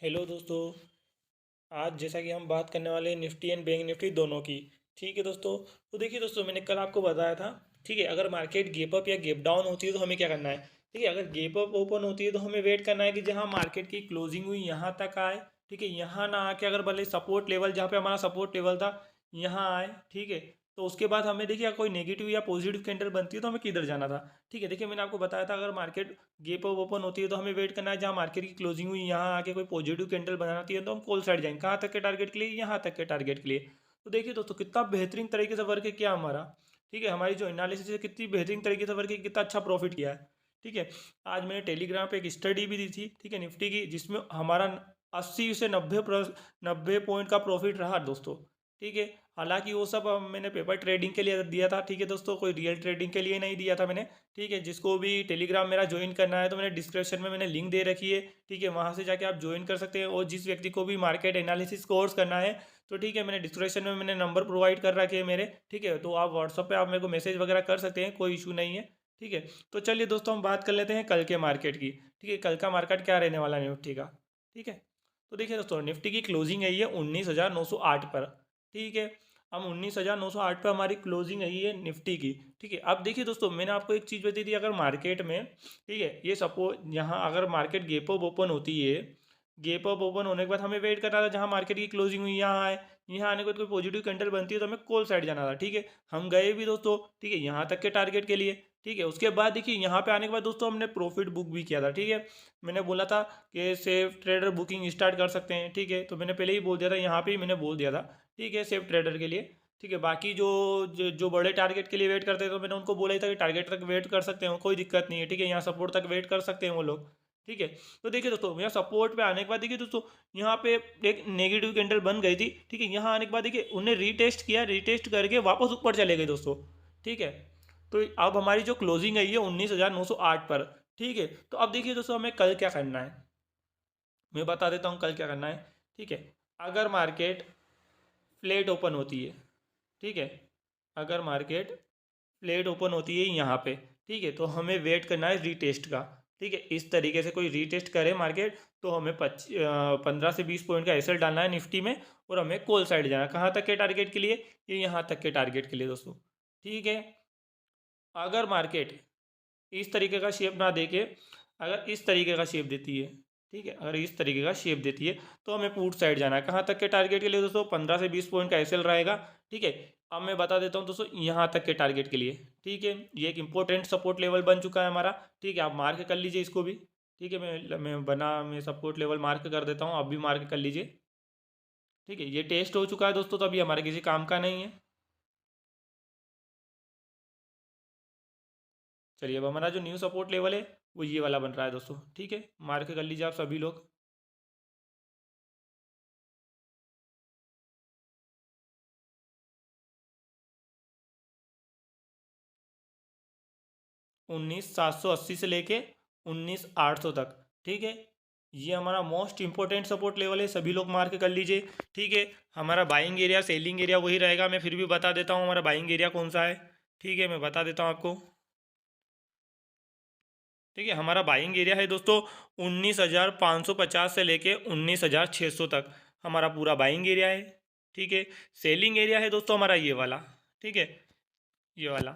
Hello दोस्तों। आज जैसा कि हम बात करने वाले हैं निफ्टी एंड बैंक निफ्टी दोनों की। ठीक है दोस्तों। तो देखिए दोस्तों, मैंने कल आपको बताया था। ठीक है, अगर मार्केट गैप अप या गैप डाउन होती है तो हमें क्या करना है। ठीक है, अगर गैप अप ओपन होती है तो हमें वेट करना है कि जहां मार्केट की क्लोजिंग हुई यहाँ तक आए। ठीक है, यहाँ ना आके अगर भले सपोर्ट लेवल जहाँ पे हमारा सपोर्ट लेवल था यहाँ आए। ठीक है, तो उसके बाद हमें देखिए कोई नेगेटिव या पॉजिटिव कैंडल बनती है तो हमें किधर जाना था। ठीक है, देखिए मैंने आपको बताया था अगर मार्केट गैप अप ओपन होती है तो हमें वेट करना है जहाँ मार्केट की क्लोजिंग हुई यहाँ आके कोई पॉजिटिव कैंडल बनाती है तो हम कॉल साइड जाएंगे कहाँ तक के टारगेट के लिए, यहाँ तक के टारगेट के लिए। तो देखिए दोस्तों, कितना बेहतरीन तरीके से वर्क है क्या हमारा। ठीक है, हमारी जो एनालिसिस है कितनी बेहतरीन तरीके से वर्क है, कितना अच्छा प्रॉफिट किया है। ठीक है, आज मैंने टेलीग्राम पे एक स्टडी भी दी थी। ठीक है, निफ्टी की, जिसमें हमारा 80 से 90 पॉइंट का प्रॉफिट रहा दोस्तों। ठीक है, हालांकि वो सब मैंने पेपर ट्रेडिंग के लिए दिया था। ठीक है दोस्तों, कोई रियल ट्रेडिंग के लिए नहीं दिया था मैंने। ठीक है, जिसको भी टेलीग्राम मेरा ज्वाइन करना है तो मैंने डिस्क्रिप्शन में मैंने लिंक दे रखी है। ठीक है, वहाँ से जाके आप ज्वाइन कर सकते हैं। और जिस व्यक्ति को भी मार्केट एनालिसिस कोर्स करना है तो ठीक है, मैंने डिस्क्रिप्शन में मैंने नंबर प्रोवाइड कर रखे हैं मेरे। ठीक है, तो आप व्हाट्सअप पे आप मेरे को मैसेज वगैरह कर सकते हैं, कोई इशू नहीं है। ठीक है, तो चलिए दोस्तों हम बात कर लेते हैं कल के मार्केट की। ठीक है, कल का मार्केट क्या रहने वाला है निफ्टी का। ठीक है, तो देखिए दोस्तों, निफ्टी की क्लोजिंग है ये 19,908 पर। ठीक है, हम 19,908 पे हमारी क्लोजिंग है ये निफ्टी की। ठीक है, अब देखिए दोस्तों, मैंने आपको एक चीज़ बता दी, अगर मार्केट में, ठीक है, ये सपोज यहाँ अगर मार्केट गैप अप ओपन होती है, गैप अप ओपन होने के बाद हमें वेट करना था जहाँ मार्केट की क्लोजिंग हुई यहाँ आए, यहाँ आने के बाद कोई पॉजिटिव कैंडल बनती है तो हमें कॉल साइड जाना था। ठीक है, हम गए भी दोस्तों। ठीक है, यहाँ तक के टारगेट के लिए। ठीक है, उसके बाद देखिए यहाँ पे आने के बाद दोस्तों हमने प्रॉफिट बुक भी किया था। ठीक है, मैंने बोला था कि सेफ ट्रेडर बुकिंग स्टार्ट कर सकते हैं। ठीक है, तो मैंने पहले ही बोल दिया था, यहाँ पे ही मैंने बोल दिया था। ठीक है, सेफ ट्रेडर के लिए। ठीक है, बाकी जो बड़े टारगेट के लिए वेट करते हैं तो मैंने उनको बोला ही था कि टारगेट तक वेट कर सकते हैं, कोई दिक्कत नहीं है। ठीक है, यहाँ सपोर्ट तक वेट कर सकते हैं वो लोग। ठीक है, तो देखिए दोस्तों, यहाँ सपोर्ट पे आने के बाद देखिए दोस्तों, यहाँ पे एक नेगेटिव कैंडल बन गई थी। ठीक है, यहाँ आने के बाद देखिए उन्हें रीटेस्ट किया, रीटेस्ट करके वापस ऊपर चले गए दोस्तों। ठीक है, तो अब हमारी जो क्लोजिंग है ये 19,908 पर। ठीक है, तो अब देखिए दोस्तों, हमें कल क्या करना है, मैं बता देता हूँ कल क्या करना है। ठीक है, अगर मार्केट फ्लेट ओपन होती है, ठीक है, अगर मार्केट फ्लेट ओपन होती है यहाँ पे, ठीक है, तो हमें वेट करना है रीटेस्ट का। ठीक है, इस तरीके से कोई रीटेस्ट करे मार्केट तो हमें 15 से 20 पॉइंट का एसएल डालना है निफ्टी में। और हमें कॉल साइड जाना है कहाँ तक के टारगेट के लिए, ये यहाँ तक के टारगेट के लिए दोस्तों। ठीक है, अगर मार्केट इस तरीके का शेप ना देके, अगर इस तरीके का शेप देती है, ठीक है, अगर इस तरीके का शेप देती है तो हमें पुट साइड जाना है कहाँ तक के टारगेट के लिए दोस्तों, 15 से 20 पॉइंट का एसएल रहेगा। ठीक है, अब मैं बता देता हूँ दोस्तों यहाँ तक के टारगेट के लिए। ठीक है, ये एक इंपॉर्टेंट सपोर्ट लेवल बन चुका है हमारा। ठीक है, आप मार्क कर लीजिए इसको भी। ठीक है, मैं सपोर्ट लेवल मार्क कर देता हूँ, आप भी मार्क कर लीजिए। ठीक है, ये टेस्ट हो चुका है दोस्तों, तो अभी हमारे किसी काम का नहीं है। चलिए, अब हमारा जो न्यू सपोर्ट लेवल है वो ये वाला बन रहा है दोस्तों। ठीक है, मार्क कर लीजिए आप सभी लोग। 19,780 से लेके 19,800 तक। ठीक है, ये हमारा मोस्ट इंपॉर्टेंट सपोर्ट लेवल है, सभी लोग मार्क कर लीजिए। ठीक है, हमारा बाइंग एरिया सेलिंग एरिया वही रहेगा, मैं फिर भी बता देता हूँ हमारा बाइंग एरिया कौन सा है। ठीक है, मैं बता देता हूँ आपको। ठीक है, हमारा बाइंग एरिया है दोस्तों 19,550 से लेके 19,600 तक हमारा पूरा बाइंग एरिया है। ठीक है, सेलिंग एरिया है दोस्तों हमारा ये वाला। ठीक है, ये वाला।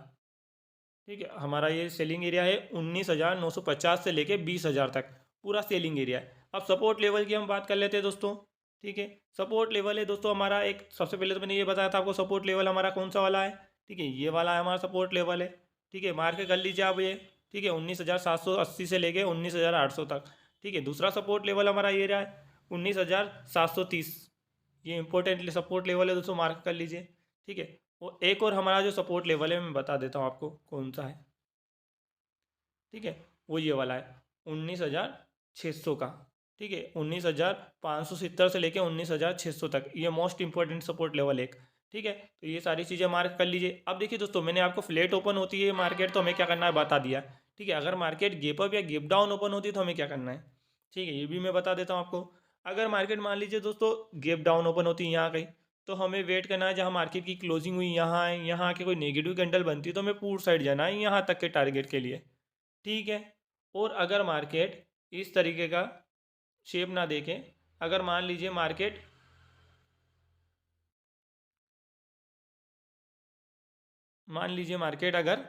ठीक है, हमारा ये सेलिंग एरिया है 19,950 से लेके 20,000 तक पूरा सेलिंग एरिया है। अब सपोर्ट लेवल की हम बात कर लेते हैं दोस्तों। ठीक है, सपोर्ट लेवल है दोस्तों हमारा, एक सबसे पहले तो मैंने ये बताया था आपको सपोर्ट लेवल हमारा कौन सा वाला है। ठीक है, ये वाला है हमारा सपोर्ट लेवल है। ठीक है, मार्क कर लीजिए आप ये। ठीक है, 19,780 से लेके 19,800 तक। ठीक है, दूसरा सपोर्ट लेवल हमारा ये रहा है 19,730। ये इंपॉर्टेंट सपोर्ट लेवल है दोस्तों, मार्क कर लीजिए। ठीक है, वो एक और हमारा जो सपोर्ट लेवल है मैं बता देता हूँ आपको कौन सा है। ठीक है, वो ये वाला है 19,600 का। ठीक है, 19,570 से लेके 19,600 तक, ये मोस्ट इंपॉर्टेंट सपोर्ट लेवल एक। ठीक है, तो ये सारी चीज़ें मार्क कर लीजिए। अब देखिए दोस्तों, मैंने आपको फ्लैट ओपन होती है मार्केट तो हमें क्या करना है बता दिया। ठीक है, अगर मार्केट गेप अप या गेप डाउन ओपन होती है तो हमें क्या करना है। ठीक है, ये भी मैं बता देता हूँ आपको। अगर मार्केट मान लीजिए दोस्तों गेप डाउन ओपन होती है यहाँ कहीं, तो हमें वेट करना है जहाँ मार्केट की क्लोजिंग हुई यहाँ है, यहाँ आके कोई नेगेटिव कैंडल बनती है तो हमें पूर्व साइड जाना है यहाँ तक के टारगेट के लिए। ठीक है, और अगर मार्केट इस तरीके का शेप ना देखे, अगर मान लीजिए मार्केट अगर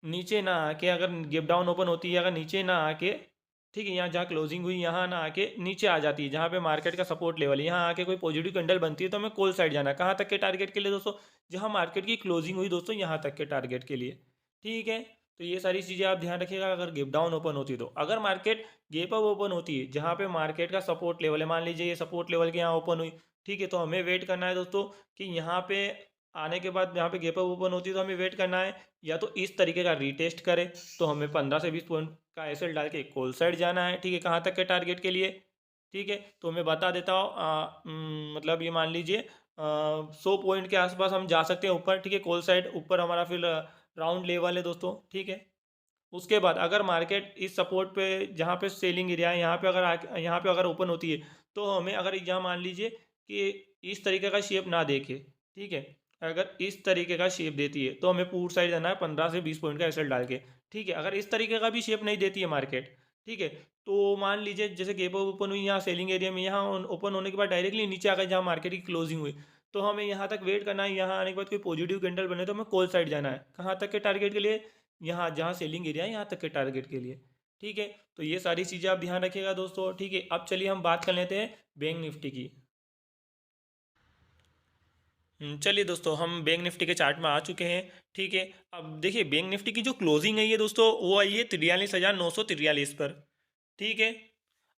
नीचे ना आके, अगर गैप डाउन ओपन होती है, अगर नीचे ना आके, ठीक है, यहाँ जहाँ क्लोजिंग हुई यहाँ ना आके नीचे आ जाती है जहाँ पे मार्केट का सपोर्ट लेवल है, यहाँ आके कोई पॉजिटिव कैंडल बनती है तो हमें कॉल साइड जाना है। कहाँ तक के टारगेट के लिए दोस्तों? जहाँ मार्केट की क्लोजिंग हुई दोस्तों, यहाँ तक के टारगेट के लिए। ठीक है, तो ये सारी चीज़ें आप ध्यान रखिएगा अगर गैप डाउन ओपन होती है तो। अगर मार्केट गैप अप ओपन होती है जहाँ पे मार्केट का सपोर्ट लेवल है, मान लीजिए ये सपोर्ट लेवल के यहाँ ओपन हुई, ठीक है, तो हमें वेट करना है दोस्तों कि यहाँ पे आने के बाद यहाँ पे गैप अप ओपन होती है तो हमें वेट करना है, या तो इस तरीके का रीटेस्ट करे तो हमें 15 से 20 पॉइंट का एसएल डाल के कॉल साइड जाना है। ठीक है, कहाँ तक के टारगेट के लिए? ठीक है, तो मैं बता देता हूँ, मतलब ये मान लीजिए 100 पॉइंट के आसपास हम जा सकते हैं ऊपर। ठीक है, कॉल साइड ऊपर हमारा फिर राउंड लेवल है दोस्तों। ठीक है, उसके बाद अगर मार्केट इस सपोर्ट पे जहाँ पे सेलिंग एरिया है यहाँ पे अगर यहाँ पे अगर ओपन होती है तो हमें, अगर यहाँ मान लीजिए कि इस तरीके का शेप ना देखे, ठीक है, अगर इस तरीके का शेप देती है तो हमें पूर्व साइड जाना है 15 से 20 पॉइंट का एसएल डाल के। ठीक है, अगर इस तरीके का भी शेप नहीं देती है मार्केट, ठीक है, तो मान लीजिए जैसे गैप अप ओपन हुई यहाँ सेलिंग एरिया में, यहाँ ओपन होने के बाद डायरेक्टली नीचे आ गए जहाँ मार्केट की क्लोजिंग हुई, तो हमें यहाँ तक वेट करना है। यहाँ आने के बाद कोई पॉजिटिव कैंडल बने तो हमें कॉल साइड जाना है। कहाँ तक के टारगेट के लिए? यहाँ जहाँ सेलिंग एरिया है यहाँ तक के टारगेट के लिए। ठीक है, तो ये सारी चीज़ें आप ध्यान रखिएगा दोस्तों। ठीक है, अब चलिए हम बात कर लेते हैं बैंक निफ्टी की। चलिए दोस्तों, हम बैंक निफ्टी के चार्ट में आ चुके हैं। ठीक है, अब देखिए बैंक निफ्टी की जो क्लोजिंग आई है दोस्तों, वो आई है 43,943 पर। ठीक है,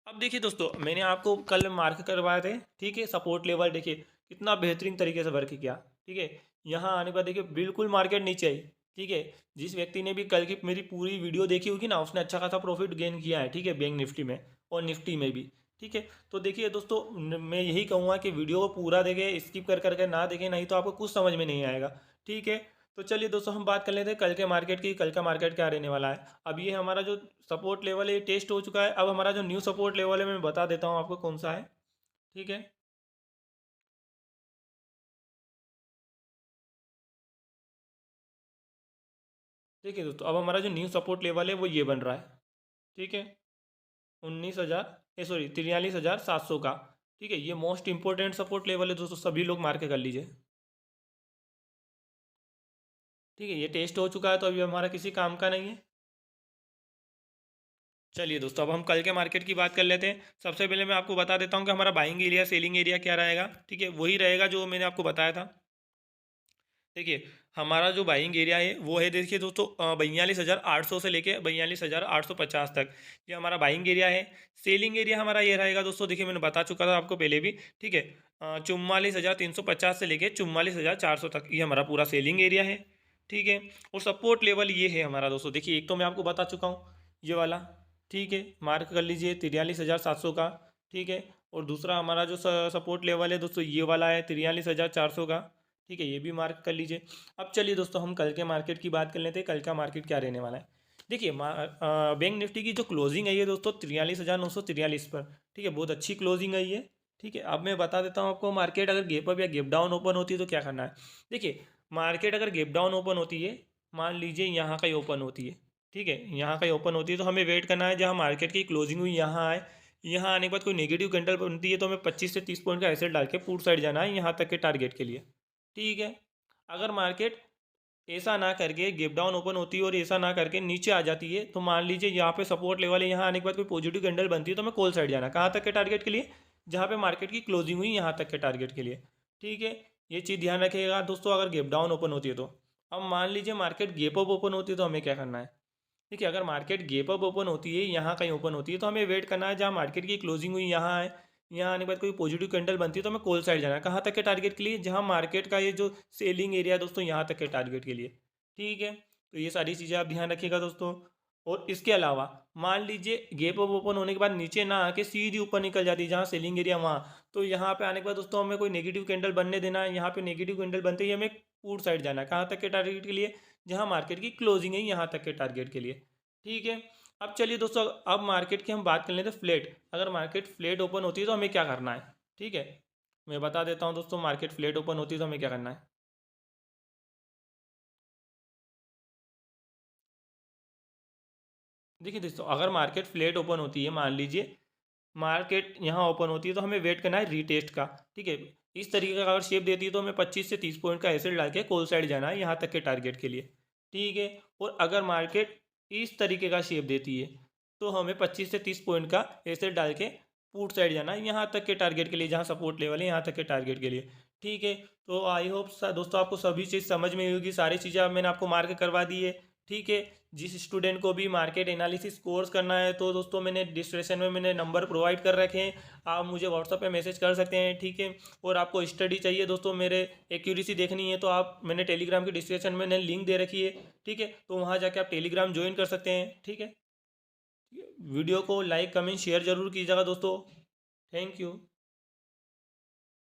अब देखिए दोस्तों, मैंने आपको कल मार्क करवाए थे, ठीक है, सपोर्ट लेवल देखिए कितना बेहतरीन तरीके से वर्क किया। ठीक है, यहाँ आने के बाद देखिए बिल्कुल मार्केट नीचे आई। ठीक है, जिस व्यक्ति ने भी कल की मेरी पूरी वीडियो देखी होगी ना, उसने अच्छा खासा प्रॉफिट गेन किया है। ठीक है, बैंक निफ्टी में और निफ्टी में भी। ठीक है, तो देखिए दोस्तों, मैं यही कहूँगा कि वीडियो को पूरा देखें, स्किप कर करके ना देखें, नहीं तो आपको कुछ समझ में नहीं आएगा। ठीक है, तो चलिए दोस्तों, हम बात कर लेते हैं कल के मार्केट की। कल का मार्केट क्या रहने वाला है? अब ये हमारा जो सपोर्ट लेवल है ये टेस्ट हो चुका है। अब हमारा जो न्यू सपोर्ट लेवल है मैं बता देता हूँ आपको कौन सा है। ठीक है, देखिए दोस्तों, अब हमारा जो न्यू सपोर्ट लेवल है वो ये बन रहा है। ठीक है, 43,700 का। ठीक है, ये मोस्ट इंपॉर्टेंट सपोर्ट लेवल है दोस्तों, सभी लोग मार के कर लीजिए। ठीक है, ये टेस्ट हो चुका है तो अभी हमारा किसी काम का नहीं है। चलिए दोस्तों, अब हम कल के मार्केट की बात कर लेते हैं। सबसे पहले मैं आपको बता देता हूँ कि हमारा बाइंग एरिया सेलिंग एरिया क्या रहेगा। ठीक है, वही रहेगा जो मैंने आपको बताया था। देखिए, हमारा जो बाइंग एरिया है वो है, देखिए दोस्तों, 42,800 से लेके 42,850 तक ये हमारा बाइंग एरिया है। सेलिंग एरिया हमारा ये रहेगा दोस्तों, देखिए मैंने बता चुका था आपको पहले भी। ठीक है, 44,350 से लेके 44,400 तक ये हमारा पूरा सेलिंग एरिया है। ठीक है, और सपोर्ट लेवल ये है हमारा दोस्तों, देखिए एक तो मैं आपको बता चुका हूँ ये वाला। ठीक है, मार्क कर लीजिए 43,700 का। ठीक है, और दूसरा हमारा जो सपोर्ट लेवल है दोस्तों ये वाला है 43,400 का। ठीक है, ये भी मार्क कर लीजिए। अब चलिए दोस्तों, हम कल के मार्केट की बात कर लेते हैं। कल का मार्केट क्या रहने वाला है? देखिए, बैंक निफ्टी की जो क्लोजिंग आई है दोस्तों 43,943 पर। ठीक है, बहुत अच्छी क्लोजिंग आई है। ठीक है, अब मैं बता देता हूँ आपको मार्केट अगर गैप अप या गैप डाउन ओपन होती है तो क्या करना है। देखिए, मार्केट अगर गैप डाउन ओपन होती है, मान लीजिए यहाँ का ही ओपन होती है, ठीक है, यहाँ का ही ओपन होती है, तो हमें वेट करना है जहाँ मार्केट की क्लोजिंग हुई यहाँ आए। यहाँ आने के बाद कोई नेगेटिव कैंडल बनती है तो हमें 25 से 30 पॉइंट का एसेट डाल के पूर्व साइड जाना है यहाँ तक के टारगेट के लिए। ठीक है, अगर मार्केट ऐसा ना करके गैप डाउन ओपन होती है और ऐसा ना करके नीचे आ जाती है, तो मान लीजिए यहाँ पे सपोर्ट लेवल है, यहाँ आने के बाद कोई पॉजिटिव कैंडल बनती है तो हमें कॉल साइड जाना है। कहाँ तक के टारगेट के लिए? जहाँ पे मार्केट की क्लोजिंग हुई यहाँ तक के टारगेट के लिए। ठीक है, ये चीज़ ध्यान रखिएगा दोस्तों, अगर गैप डाउन ओपन होती है तो। अब मान लीजिए मार्केट गैप अप ओपन होती है तो हमें क्या करना है? ठीक है, अगर मार्केट गैप अप ओपन होती है, यहाँ कहीं ओपन होती है, तो हमें वेट करना है जहाँ मार्केट की क्लोजिंग हुई यहाँ है, यहाँ आने के बाद कोई पॉजिटिव कैंडल बनती है तो हमें कॉल साइड जाना है। कहाँ तक के टारगेट के लिए? जहाँ मार्केट का ये जो सेलिंग एरिया है दोस्तों यहाँ तक के टारगेट के लिए। ठीक है, तो ये सारी चीज़ें आप ध्यान रखिएगा दोस्तों। और इसके अलावा मान लीजिए गैप अप ओपन होने के बाद नीचे ना आके सीधी ऊपर निकल जाती है जहाँ सेलिंग एरिया वहाँ, तो यहाँ पे आने के बाद दोस्तों हमें कोई नेगेटिव कैंडल बनने देना है। यहाँ पे नेगेटिव कैंडल बनते ही हमें पूर्व साइड जाना है। कहाँ तक के टारगेट के लिए? जहाँ मार्केट की क्लोजिंग है यहाँ तक के टारगेट के लिए। ठीक है, अब चलिए दोस्तों, अब मार्केट की हम बात कर लेते हैं फ्लैट। अगर मार्केट फ्लैट ओपन होती है तो हमें क्या करना है? ठीक है, मैं बता देता हूँ दोस्तों, मार्केट फ्लैट ओपन होती है तो हमें क्या करना है। देखिए दोस्तों, अगर मार्केट फ्लैट ओपन होती है, मान लीजिए मार्केट यहाँ ओपन होती है, तो हमें वेट करना है रीटेस्ट का। ठीक है, इस तरीके का अगर शेप देती है तो हमें 25 से 30 पॉइंट का एसेट डाल के कॉल साइड जाना है यहाँ तक के टारगेट के लिए। ठीक है, और अगर मार्केट इस तरीके का शेप देती है तो हमें 25 से 30 पॉइंट का एसेट डाल के पुट साइड जाना है यहाँ तक के टारगेट के लिए, जहाँ सपोर्ट लेवल है यहाँ तक के टारगेट के लिए। ठीक है, तो आई होप दोस्तों आपको सभी चीज़ समझ में होगी, सारी चीज़ें अब मैंने आपको मार्क करवा दी है। ठीक है, जिस स्टूडेंट को भी मार्केट एनालिसिस कोर्स करना है तो दोस्तों मैंने डिस्क्रिप्शन में मैंने नंबर प्रोवाइड कर रखे हैं, आप मुझे व्हाट्सअप पे मैसेज कर सकते हैं। ठीक है, और आपको स्टडी चाहिए दोस्तों, मेरे एक्यूरेसी देखनी है तो आप, मैंने टेलीग्राम की डिस्क्रिप्शन में मैंने लिंक दे रखी है। ठीक है, तो वहाँ जाके आप टेलीग्राम ज्वाइन कर सकते हैं। ठीक है, वीडियो को लाइक कमेंट शेयर जरूर कीजिएगा दोस्तों। Thank you.